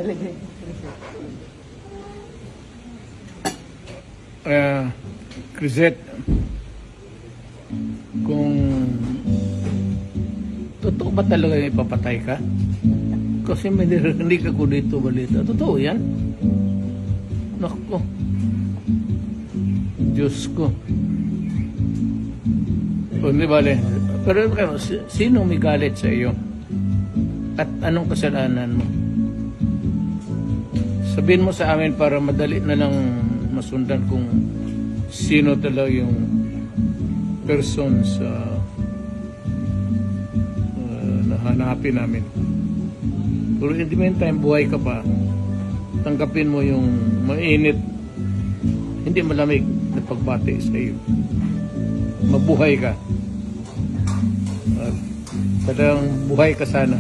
talaga. Crisette, kung totoo ba talaga yung ipapatay ka? Kasi may narinig ako dito balita. Totoo yan? Naku. Diyos ko. O, di bale. Pero sino may galit sa iyo? At anong kasalanan mo? Sabihin mo sa amin para madali na lang masundan kung sino talaga yung person sa nahanapin namin. Pero in the meantime, buhay ka pa. Tanggapin mo yung mainit, hindi malamig na pagbati sa iyo. Mabuhay ka. Talagang buhay ka sana.